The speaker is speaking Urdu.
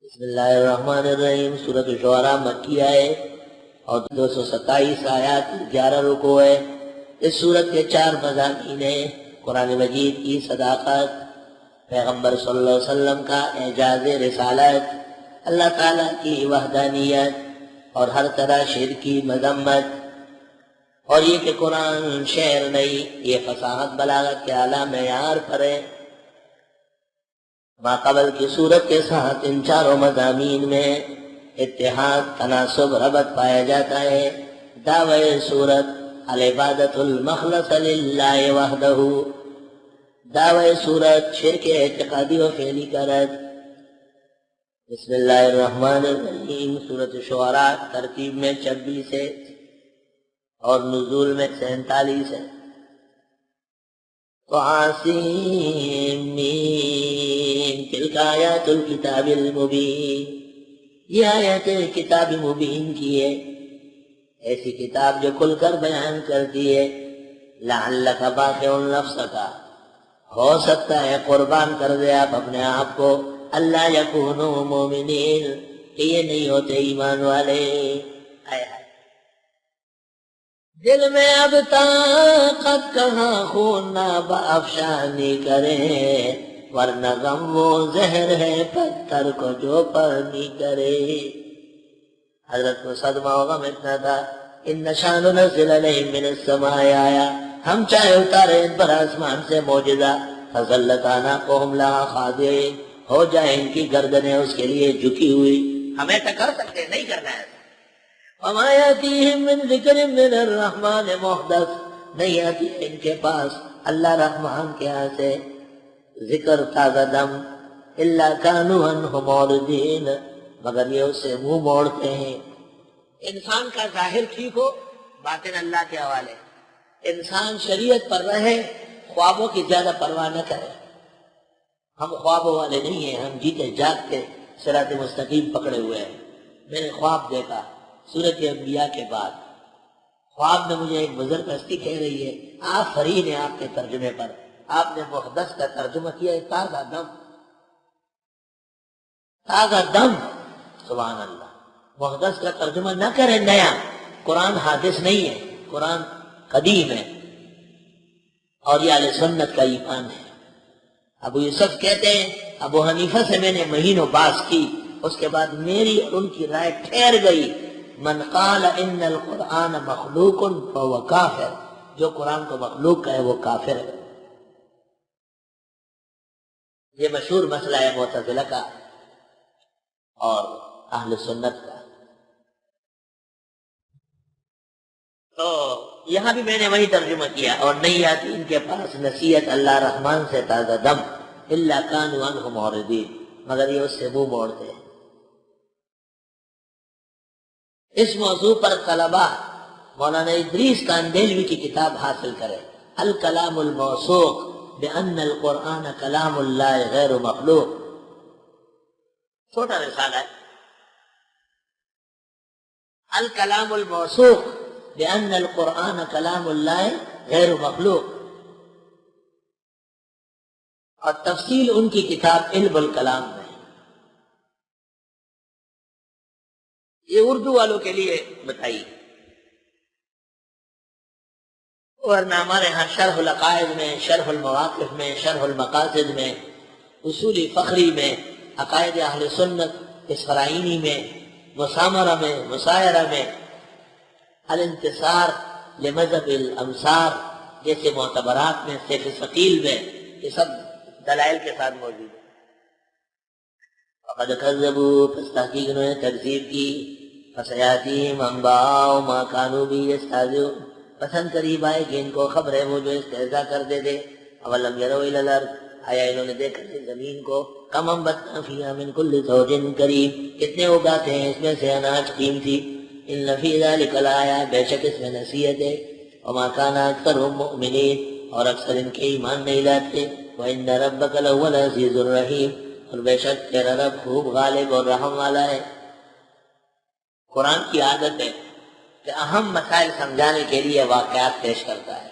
بسم اللہ الرحمن الرحیم۔ سورۃ شعراء مکی ہے اور 227 آیات 11 رکوع ہے۔ اس سورت کے 4 مضامین ہیں: قرآن مجید کی صداقت، پیغمبر صلی اللہ علیہ وسلم کا اعجاز رسالت، اللہ تعالیٰ کی وحدانیت اور ہر طرح شرک کی مذمت، اور یہ کہ قرآن شعر نہیں، یہ فصاحت بلاغت کے اعلیٰ معیار پر ہے۔ ما قبل کی صورت کے ساتھ ان 4 مضامین میں اتحاد، تناسب، ربط پایا جاتا ہے۔ دعوی صورت العبادت المخلص للہ وحدہ، دعوی صورت شرک اعتقادی و فعلی کا رد۔ بسم اللہ الرحمن الرحیم۔ سورۃ شعراء ترتیب میں 26 ہے اور نزول میں 47 ہے۔ طاسین تلک آیات الکتاب المبین، یہ آیت کتاب مبین کی ہے، ایسی کتاب جو کھل کر بیان کرتی ہے۔ لعلک باخع نفسک، ہو سکتا ہے قربان کر دے آپ اپنے آپ کو، اللہ یکونوا مومنین، کہ یہ نہیں ہوتے ایمان والے۔ دل میں اب طاقت کہاں خون نہ افشانی کرے، ورنہ غم وہ زہر ہے پتھر کو جو پانی کرے۔ حضرت کو صدمہ و غم اتنا تھا، ان نشاء ننزل علیہم من السماء آیا، ہم چاہے اتارے ان پر آسمان سے معجزہ، فظلت اعناقہم لہا خاضعین، ہو جائے ان کی گردنیں اس کے لیے جھکی ہوئی۔ ہمیں تو کر سکتے، نہیں کرنا ہے۔ وما یاتیہم من ذکر من الرحمن محدث، نہیں آتی ان کے پاس اللہ رحمان کے ہاں سے ذکر تازہ دم، الا کانوا عنہ معرضین، مگر یہ اس سے منہ موڑتے ہیں۔ انسان کا ظاہر ٹھیک ہو، باطن اللہ کے حوالے۔ انسان شریعت پر رہے، خوابوں کی زیادہ پرواہ نہ کرے۔ ہم خوابوں والے نہیں ہیں، ہم جیتے جاگتے صراط مستقیم پکڑے ہوئے ہیں۔ میں نے خواب دیکھا سورۃ انبیاء کے بعد، خواب میں مجھے ایک بزرگ ہستی کہہ رہی ہے، آفرین ہے آپ کے ترجمے پر، آپ نے محدث کا ترجمہ کیا ہے تازہ دم، تازہ دم۔ سبحان اللہ، محدث کا ترجمہ نہ کریں نیا، قرآن حادث نہیں ہے، قرآن قدیم ہے، اور یہ اہل سنت کا ایمان ہے۔ ابو یوسف کہتے ہیں ابو حنیفہ سے میں نے مہینوں باز کی، اس کے بعد میری اور ان کی رائے ٹھہر گئی، من قال ان القرآن مخلوق فهو کافر، جو قرآن کو مخلوق کہے وہ کافر ہے۔ یہ مشہور مسئلہ ہے معتزلہ کا اور اہل سنت کا۔ تو یہاں بھی میں نے وہی ترجمہ کیا، اور نہیں آتی ان کے پاس نصیحت اللہ رحمان سے تازہ دم، الا کانوا عنہ معرضین، مگر یہ اس سے منہ موڑتے ہیں۔ اس موضوع پر طلبہ مولانا ادریس کاندیلوی کی کتاب حاصل کرے، الکلام الموثوق بان القرآن کلام اللہ غیر مخلوق، چھوٹا رسالہ ہے، الکلام الموثوق بان القرآن کلام اللہ غیر مخلوق، اور تفصیل ان کی کتاب علم الکلام میں۔ یہ اردو والوں کے لیے بتائیے، ورنہ ہمارے ہاں شرح العقائد میں، شرح المواقف میں، شرح المقاصد میں، اصولی فخری میں، عقائد اہل سنت اسفرائینی میں، مسامرہ میں، مسائرہ میں، الانتصار لمذہب الامصار جیسے معتبرات میں، سیف ثقیل میں، یہ سب دلائل کے ساتھ موجود ہے۔ فقد کذبوا، پس تحقیق انہوں نے تکذیب کی، فسیاتیہم انباء ما کانوا بہ یستہزئون، پسند قریب آئے کہ ان کو خبر ہے وہ جو استہزاء کرتے تھے۔ اولم یروا الی الارض، آیا انہوں نے دیکھا ہے زمین کو، کم انبتنا فیہا من کل زوج کریم، کتنے اگاتے ہیں اس میں سے اناج قیمتی، ان فی ذلک لآیہ، بے شک اس میں نصیحت ہے، وما کان اکثرهم مؤمنین، اور اکثر ان کے ایمان نہیں لاتے، وان ربک لہو العزیز الرحیم، اور بے شک تیرا رب خوب غالب اور رحم والا ہے۔ قرآن کی عادت ہے کہ اہم مسائل سمجھانے کے لیے واقعات پیش کرتا ہے۔